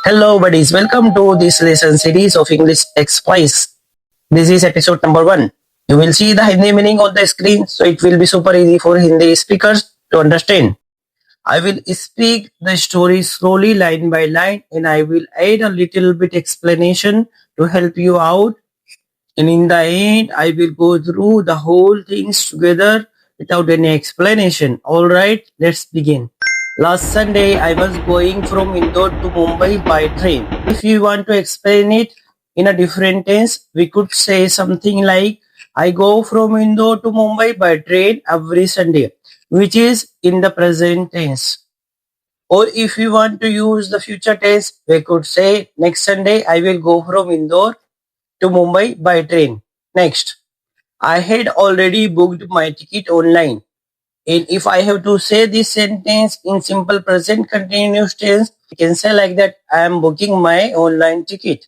Hello, buddies. Welcome to this lesson series of English Express. This is episode number 1. You will see the Hindi meaning on the screen, so it will be super easy for Hindi speakers to understand. I will speak the story slowly, line by line, and I will add a little bit explanation to help you out. And in the end, I will go through the whole things together without any explanation. All right, let's begin. Last Sunday, I was going from Indore to Mumbai by train. If you want to explain it in a different tense, we could say something like, I go from Indore to Mumbai by train every Sunday, which is in the present tense. Or if you want to use the future tense, we could say, next Sunday, I will go from Indore to Mumbai by train. Next, I had already booked my ticket online. And if I have to say this sentence in simple present continuous tense, I can say like that, I am booking my online ticket.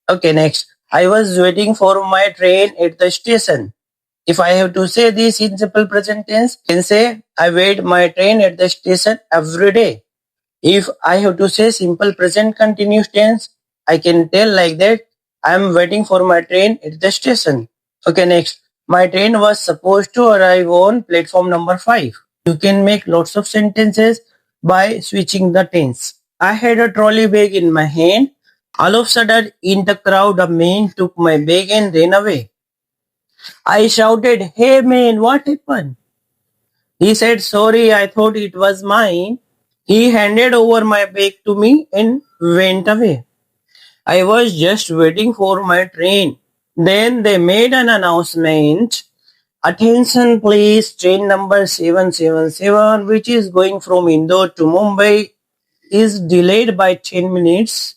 Okay, next. I was waiting for my train at the station. If I have to say this in simple present tense, I can say, I wait my train at the station every day. If I have to say simple present continuous tense, I can tell like that, I am waiting for my train at the station. Okay, next. My train was supposed to arrive on platform number 5. You can make lots of sentences by switching the tense. I had a trolley bag in my hand. All of a sudden, in the crowd, a man took my bag and ran away. I shouted, Hey man, what happened? He said, Sorry, I thought it was mine. He handed over my bag to me and went away. I was just waiting for my train. Then they made an announcement. Attention please, train number 777, which is going from Indore to Mumbai, is delayed by 10 minutes.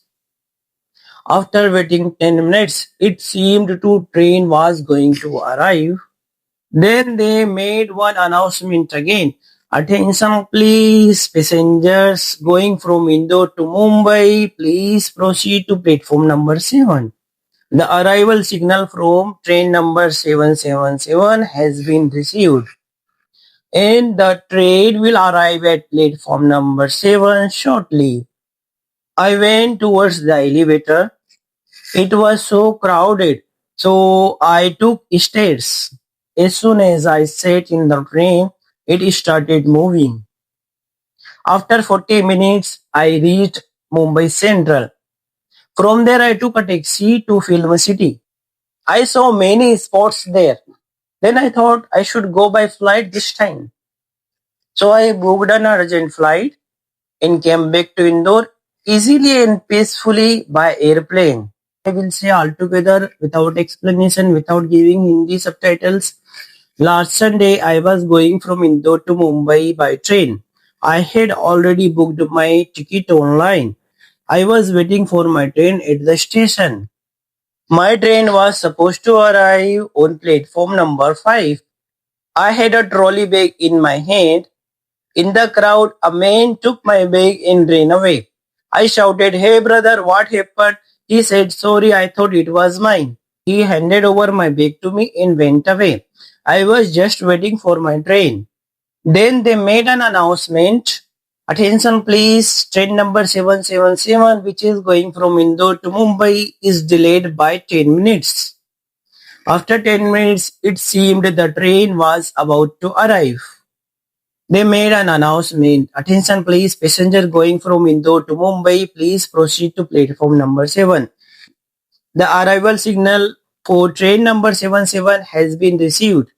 After waiting 10 minutes, it seemed to train was going to arrive. Then they made one announcement again. Attention please, passengers going from Indore to Mumbai, please proceed to platform number 7. The arrival signal from train number 777 has been received and the train will arrive at platform number 7 shortly. I went towards the elevator. It was so crowded, so I took stairs. As soon as I sat in the train, it started moving. After 40 minutes, I reached Mumbai Central. From there, I took a taxi to Film City. I saw many spots there. Then I thought I should go by flight this time. So I booked an urgent flight and came back to Indore easily and peacefully by airplane. I will say all together without explanation, without giving Hindi subtitles. Last Sunday, I was going from Indore to Mumbai by train. I had already booked my ticket online. I was waiting for my train at the station. My train was supposed to arrive on platform number 5. I had a trolley bag in my hand. In the crowd, a man took my bag and ran away. I shouted, Hey brother, what happened? He said, Sorry, I thought it was mine. He handed over my bag to me and went away. I was just waiting for my train. Then they made an announcement. Attention please, train number 777, which is going from Indore to Mumbai, is delayed by 10 minutes. After 10 minutes, it seemed the train was about to arrive. They made an announcement. Attention please, passenger going from Indore to Mumbai, please proceed to platform number 7. The arrival signal for train number 77 has been received.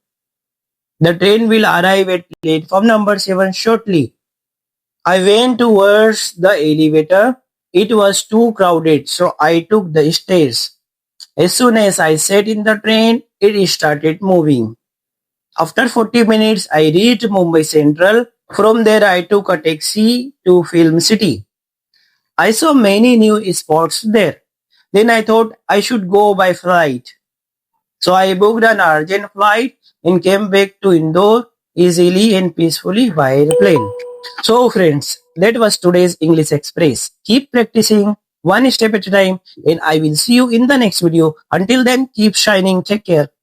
The train will arrive at platform number 7 shortly. I went towards the elevator. It was too crowded, so I took the stairs. As soon as I sat in the train, it started moving. After 40 minutes, I reached Mumbai Central. From there, I took a taxi to Film City. I saw many new spots there. Then I thought I should go by flight. So I booked an urgent flight and came back to Indore easily and peacefully by airplane. So friends, that was today's English Express. Keep practicing one step at a time and I will see you in the next video. Until then, keep shining. Take care.